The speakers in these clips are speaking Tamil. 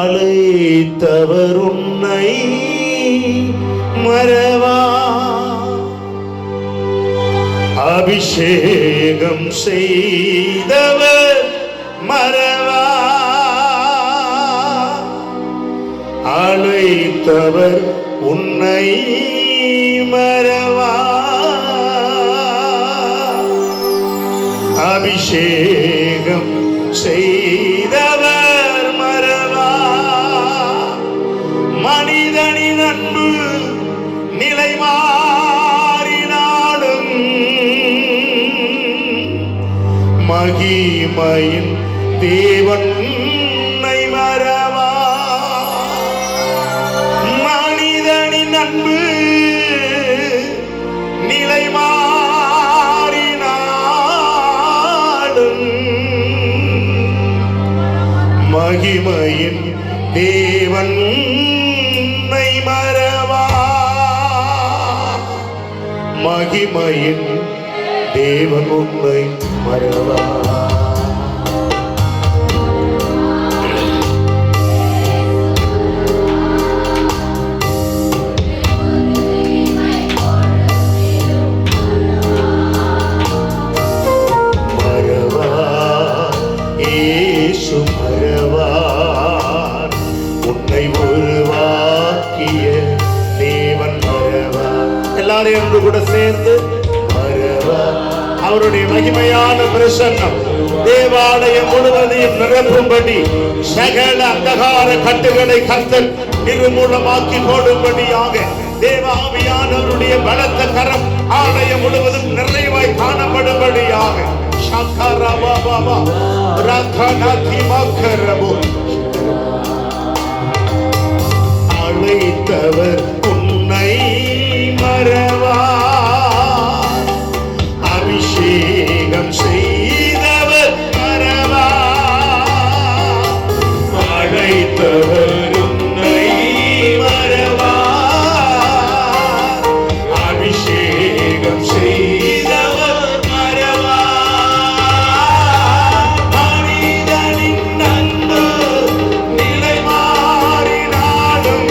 அழைத்தவர் உன்னை மறவா, அபிஷேகம் செய்தவர் மறவா, அழைத்தவர் உன்னை மறவா, அபிஷேகம் செய்தவர் மறவா. மனிதனின் அன்பு நிலை மாறினாலும் மகிமையின் தேவன் உன்னை மறவா. மனிதனின் அன்பு நிலை மாறினாலும் மகிமையின் தேவன் உன்னை மறவா. மகிமையின் தேவன் உன்னை மறவா. மறவா இயேசு மறவா, உன்னை உருவாக்கிய தேவன் மறவா. எல்லாரும் என்று கூட சேர்ந்து மறவா. அவருடைய மகிமையான பிரசன்னம் தேவாலயம் முழுவதையும் நிரப்பும்படி சகல அந்தகார கட்டுகளை கர்த்தர் நிர்மூலமாக்கி போடும்படியாக தேவாவியானவருடைய பலத்த கரம் ஆலயம் முழுவதும் நிறைவாய் காணப்படும்படியாக அழைத்தவர் உன்னை மறவா, அபிஷேகம் செய்தவர் மறவா, அழைத்தவர் உன்னை மறவா, அபிஷேகம் செய்தவர் மறவா. மனிதனின் அன்பு நிலை மாறினாலும்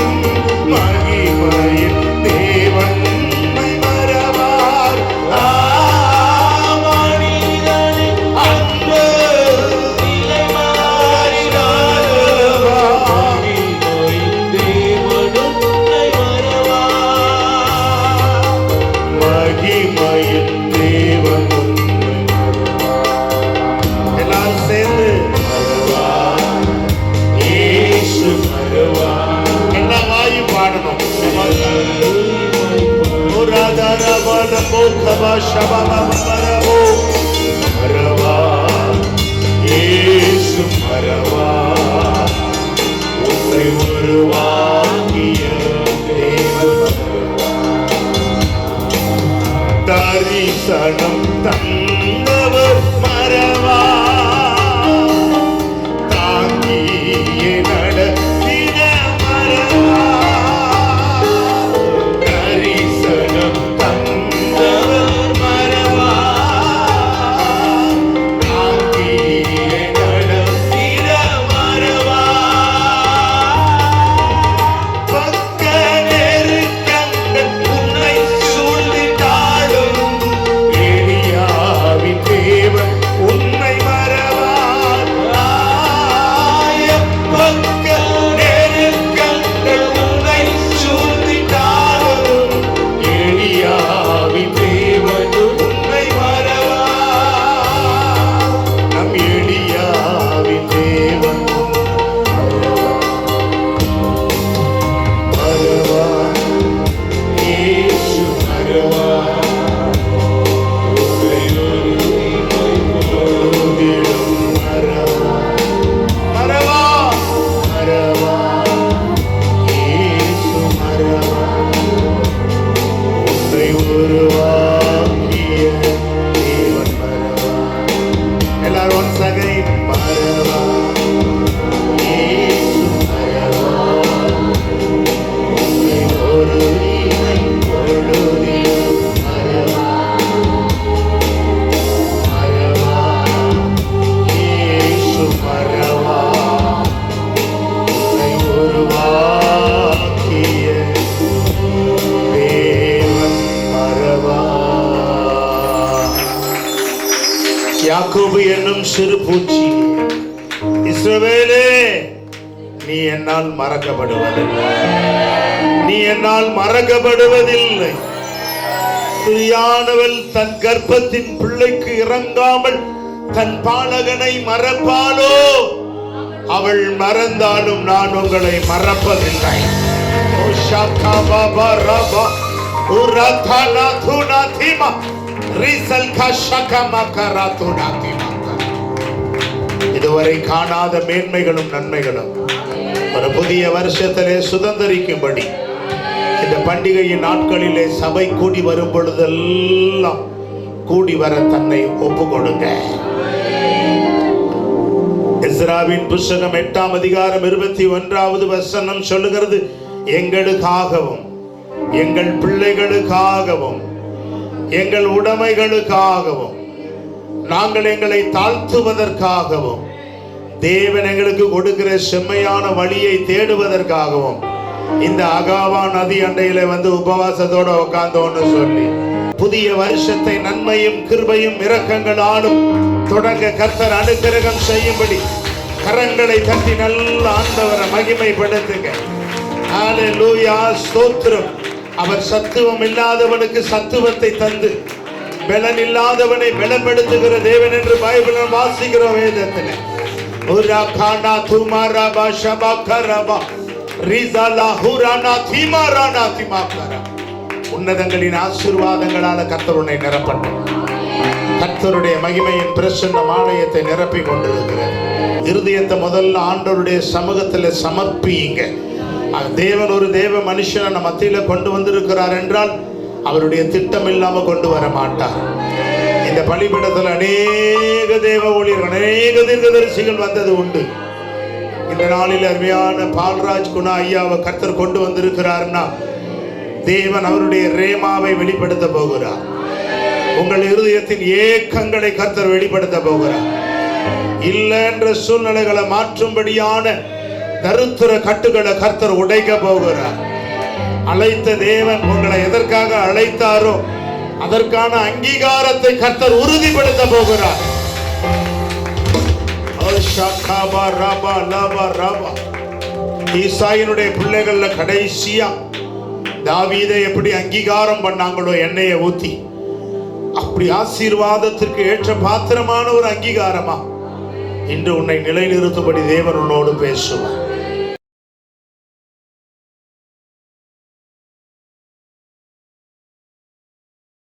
மகிமையின் தேவன் உன்னை மறவார். மனிதனின் அன்பு நிலை மாறினாலும் மகிமையின் தேவன் உன்னை மறவார். மகிமையின் தேவன் உன்னை மறவார். எல்லாரும் சேர்ந்து மறவா இயேசு மறவா. எல்லா வாயும் பாடணும். மறவா இயேசு மறவா, உன்னை உருவாக்கிய தேவன் மறவா. தரிசனம் தந்தவர் மறவா, தாங்கியே நடத்தின மறவா. தரிசனம் தந்தவர் மறவா, தாங்கியே நடத்தின மறவா. பக்க நெருக்கங்கள் உன்னை சூழ்ந்திட்டாலும் எலியாவின் தேவன் உன்னை மறவார். பக்க நெருக்கங்கள் உன்னை சூழ்ந்திட்டாலும் எலியாவின் தேவன் உன்னை மறவார். நம் எலியாவின் தேவன் மறவா, இயேசு மறவா, உன்னை உருவாக்கிடும் மறவா. மறவா மறவா இயேசு மறவா, உன்னை உருவாக்கிய தேவன் மறவா. எல்லாரும் once again மறவா இயேசு மறவா, உன்னை ஒரு பொழுதிலும் மறவா. யாக்கோபு என்னும் சிறு பூச்சி, இஸ்ரவேலே நீ என்னால் மறக்கப்படுவதில்லை, நீ என்னால் மறக்கப்படுவதில்லை. ஸ்திரியானவள் தன் கர்ப்பத்தின் பிள்ளைக்கு இறங்காமல் தன் பாலகனை மறப்பாளோ? அவள் மறந்தாலும் நான் உங்களை மறப்பதில்லை. இதுவரை காணாத மேன்மைகளும் நன்மைகளும் ஒரு புதிய வருஷத்திலே சுதந்திரிக்கும்படி இந்த பண்டிகையின் நாட்களிலே சபை கூடி வரும் பொழுதெல்லாம் கூடி வர தன்னை ஒப்பு கொடுங்க. எஸ்ராவின் புஸ்தகம் 8ஆம் அதிகாரம் 21வது வசனம் சொல்லுகிறது, எங்களுக்காகவும் எங்கள் பிள்ளைகளுக்காகவும் எங்கள் உடைமைகளுக்காகவும் நாங்கள் எங்களை தாழ்த்துவதற்காகவும் தேவன் எங்களுக்கு கொடுக்கிற செம்மையான வழியை தேடுவதற்காகவும் இந்த அகாவா நதி அண்டையில வந்து உபவாசத்தோட உட்கார்ந்தோன்னு சொல்லி புதிய வருஷத்தை நன்மையும் கிருபையும் இரக்கங்களாலும் தொடங்க கர்த்தர் அனுக்கிரகம் செய்யும்படி கரங்களை தட்டி நல்ல ஆண்டவரை மகிமைப்படுத்துங்க. ஹல்லேலூயா, ஸ்தோத்திரம். அவர் சத்துவம் இல்லாதவனுக்கு சத்துவத்தை தந்து பலன் இல்லாதவனை பலப்படுத்துகிற தேவன் என்று பைபிளில் வாசிக்கிறோம் வேதத்தில். உன்னதங்களின் ஆசீர்வாதங்களால கர்த்தர் உன்னை நிரப்பட்டும். கர்த்தருடைய மகிமையின் பிரசன்னம் ஆலயத்தை நிரப்பி கொண்டிருக்கிறது. இருதயத்தை முதல்ல ஆண்டவருடைய சமூகத்தில் சமர்ப்பியுங்க. தேவன் ஒரு தேவ மனுஷனை நம்ம மத்தியில கொண்டு வந்திருக்கிறார் என்றால் அவருடைய திட்டம் இல்லாம கொண்டு வர மாட்டார். இந்த பலிபீடத்தில் அநேக தேவ ஊழியர்கள், அநேக தீர்க்கதரிசிகள் வந்தது உண்டு. இந்த நாளில் அருமையான பால்ராஜ் குணா ஐயாவை கர்த்தர் கொண்டு வந்திருக்கிறார்னா தேவன் அவருடைய ரேமாவை வெளிப்படுத்த போகிறார். உங்கள் இருதயத்தின் ஏக்கங்களை கர்த்தர் வெளிப்படுத்த போகிறார். இல்லை என்ற சூழ்நிலைகளை மாற்றும்படியான தருத்திர கட்டுகளை கர்த்தர் உடைக்க போகிறார். அழைத்த தேவன் உங்களை எதற்காக அழைத்தாரோ அதற்கான அங்கீகாரத்தை கர்த்தர் உறுதிப்படுத்த போகிறார். ஈசாயினுடைய பிள்ளைகள்ல கடைசியா தாவீதை எப்படி அங்கீகாரம் பண்ணாங்களோ எண்ணெயை ஊத்தி, அப்படி ஆசீர்வாதத்திற்கு ஏற்ற பாத்திரமான ஒரு அங்கீகாரமா இன்று உன்னை நிலைநிறுத்தும்படி தேவன் உன்னோடு பேசுவார்.